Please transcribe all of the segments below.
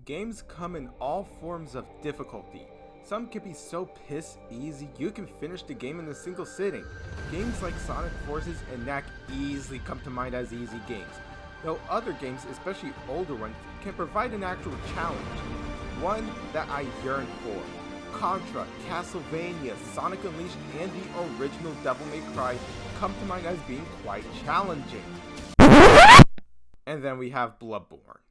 games come in all forms of difficulty. Some can be so piss easy you can finish the game in a single sitting. Games like Sonic Forces and Knack easily come to mind as easy games, though other games, especially older ones, can provide an actual challenge. One that I yearn for. Contra, Castlevania, Sonic Unleashed, and the original Devil May Cry come to mind as being quite challenging. And then we have Bloodborne.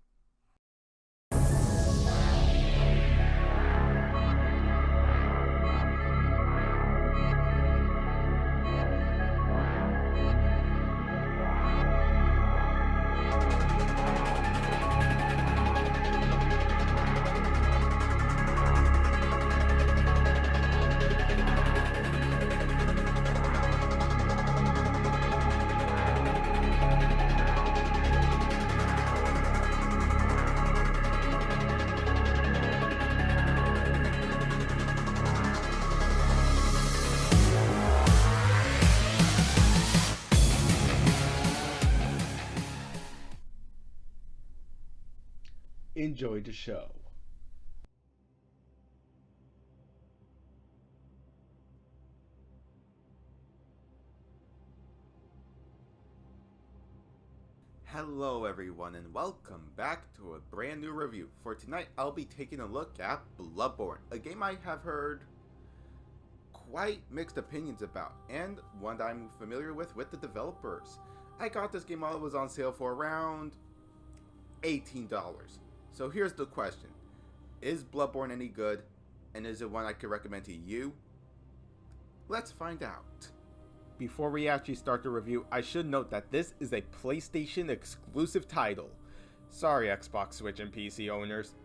Enjoy the show. Hello everyone and welcome back to a brand new review. For tonight I'll be taking a look at Bloodborne, a game I have heard quite mixed opinions about, and one that I'm familiar with the developers. I got this game while it was on sale for around $18. So here's the question. Is Bloodborne any good? And is it one I could recommend to you? Let's find out. Before we actually start the review, I should note that this is a PlayStation exclusive title. Sorry Xbox, Switch, and PC owners.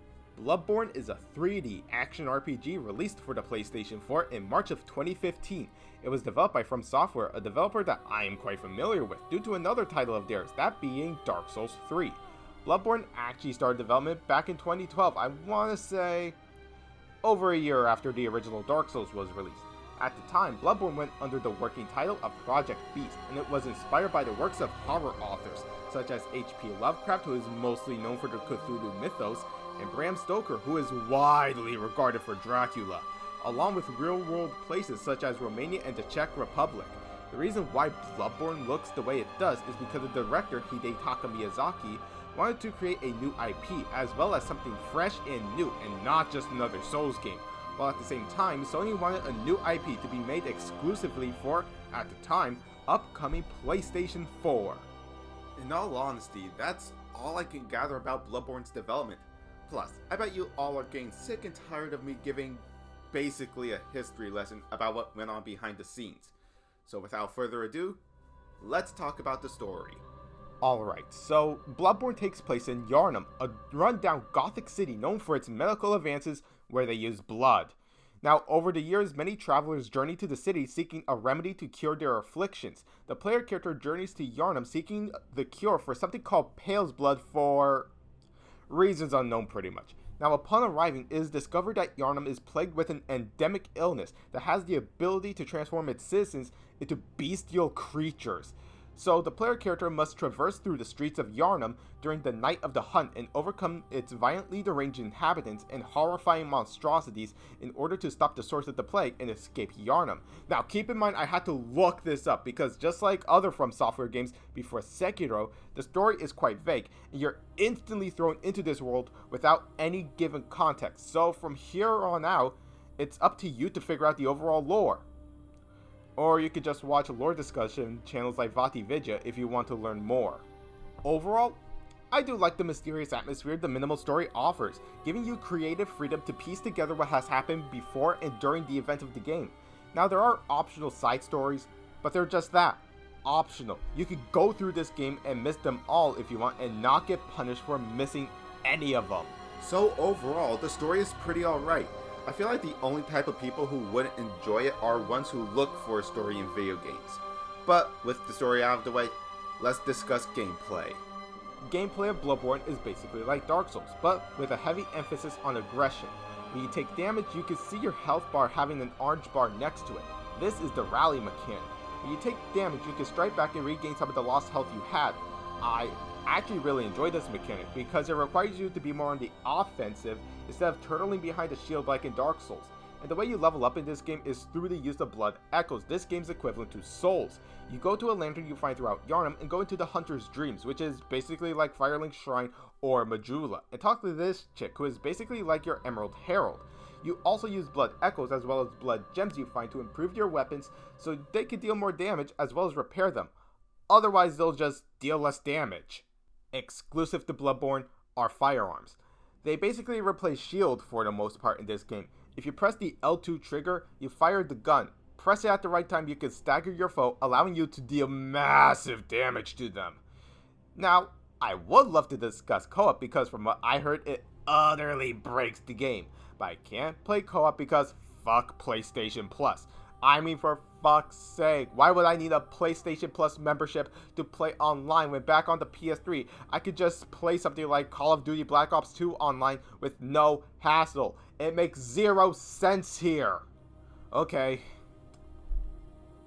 Bloodborne is a 3D action RPG released for the PlayStation 4 in March of 2015. It was developed by From Software, a developer that I am quite familiar with due to another title of theirs, that being Dark Souls 3. Bloodborne actually started development back in 2012, I want to say over a year after the original Dark Souls was released. At the time, Bloodborne went under the working title of Project Beast, and it was inspired by the works of horror authors such as H.P. Lovecraft, who is mostly known for the Cthulhu mythos, and Bram Stoker, who is widely regarded for Dracula, along with real-world places such as Romania and the Czech Republic. The reason why Bloodborne looks the way it does is because the director, Hidetaka Miyazaki, wanted to create a new IP as well as something fresh and new and not just another Souls game, while at the same time Sony wanted a new IP to be made exclusively for, at the time, upcoming PlayStation 4. In all honesty, that's all I can gather about Bloodborne's development. Plus, I bet you all are getting sick and tired of me giving basically a history lesson about what went on behind the scenes. So without further ado, let's talk about the story. Alright, so Bloodborne takes place in Yharnam, a rundown gothic city known for its medical advances where they use blood. Now, over the years, many travelers journey to the city seeking a remedy to cure their afflictions. The player character journeys to Yharnam seeking the cure for something called Pale's blood for reasons unknown pretty much. Now, upon arriving, it is discovered that Yharnam is plagued with an endemic illness that has the ability to transform its citizens into bestial creatures. So the player character must traverse through the streets of Yharnam during the night of the hunt and overcome its violently deranged inhabitants and horrifying monstrosities in order to stop the source of the plague and escape Yharnam. Now keep in mind I had to look this up because just like other From Software games before Sekiro, the story is quite vague and you're instantly thrown into this world without any given context. So from here on out, it's up to you to figure out the overall lore. Or you could just watch lore discussion channels like Vati Vidya if you want to learn more. Overall, I do like the mysterious atmosphere the minimal story offers, giving you creative freedom to piece together what has happened before and during the event of the game. Now there are optional side stories, but they're just that, optional. You could go through this game and miss them all if you want and not get punished for missing any of them. So overall, the story is pretty alright. I feel like the only type of people who wouldn't enjoy it are ones who look for a story in video games. But with the story out of the way, let's discuss gameplay. Gameplay of Bloodborne is basically like Dark Souls, but with a heavy emphasis on aggression. When you take damage, you can see your health bar having an orange bar next to it. This is the rally mechanic. When you take damage, you can strike back and regain some of the lost health you had. I actually really enjoy this mechanic because it requires you to be more on the offensive instead of turtling behind a shield like in Dark Souls. And the way you level up in this game is through the use of blood echoes, this game's equivalent to souls. You go to a lantern you find throughout Yharnam and go into the Hunter's Dreams, which is basically like Firelink Shrine or Majula, and talk to this chick who is basically like your Emerald Herald. You also use blood echoes as well as blood gems you find to improve your weapons so they can deal more damage as well as repair them. Otherwise they'll just deal less damage. Exclusive to Bloodborne are firearms. They basically replace shield for the most part in this game. If you press the L2 trigger, you fire the gun. Press it at the right time, you can stagger your foe, allowing you to deal massive damage to them. Now, I would love to discuss co-op because from what I heard, it utterly breaks the game. But I can't play co-op because fuck PlayStation Plus. I mean, for fuck's sake, why would I need a PlayStation Plus membership to play online when back on the PS3, I could just play something like Call of Duty Black Ops 2 online with no hassle? It makes zero sense here. Okay.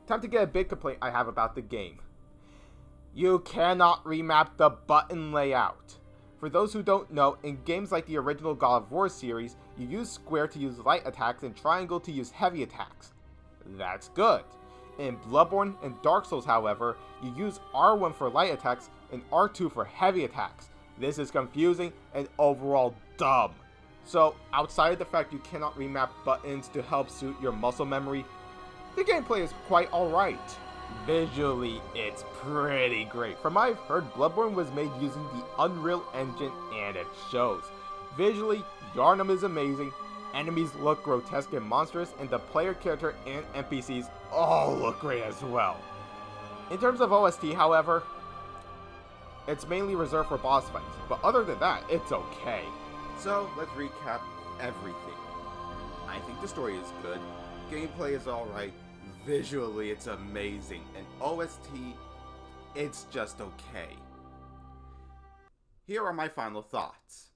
Time to get a big complaint I have about the game. You cannot remap the button layout. For those who don't know, in games like the original God of War series, you use square to use light attacks and triangle to use heavy attacks. That's good. In Bloodborne and Dark Souls, however, you use R1 for light attacks and R2 for heavy attacks. This is confusing and overall dumb. So, outside of the fact you cannot remap buttons to help suit your muscle memory, the gameplay is quite alright. Visually, it's pretty great. From what I've heard, Bloodborne was made using the Unreal Engine and it shows. Visually, Yharnam is amazing, enemies look grotesque and monstrous, and the player character and NPCs all look great as well. In terms of OST, however, it's mainly reserved for boss fights, but other than that, it's okay. So, let's recap everything. I think the story is good, gameplay is alright, visually it's amazing, and OST, it's just okay. Here are my final thoughts.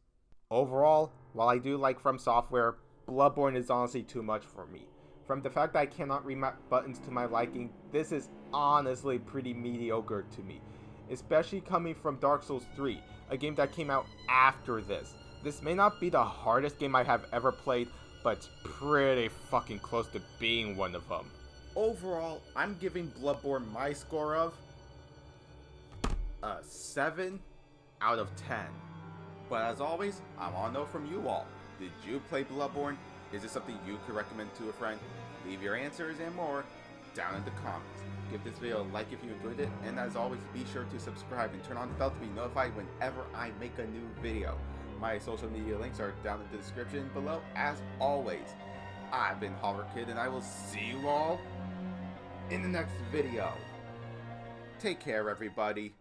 Overall, while I do like From Software, Bloodborne is honestly too much for me. From the fact that I cannot remap buttons to my liking, this is honestly pretty mediocre to me. Especially coming from Dark Souls 3, a game that came out after this. This may not be the hardest game I have ever played, but it's pretty fucking close to being one of them. Overall, I'm giving Bloodborne my score of a 7 out of 10. But as always, I want to know from you all. Did you play Bloodborne? Is this something you could recommend to a friend? Leave your answers and more down in the comments. Give this video a like if you enjoyed it, and as always, be sure to subscribe and turn on the bell to be notified whenever I make a new video. My social media links are down in the description below. As always, I've been HoverKid, and I will see you all in the next video. Take care, everybody.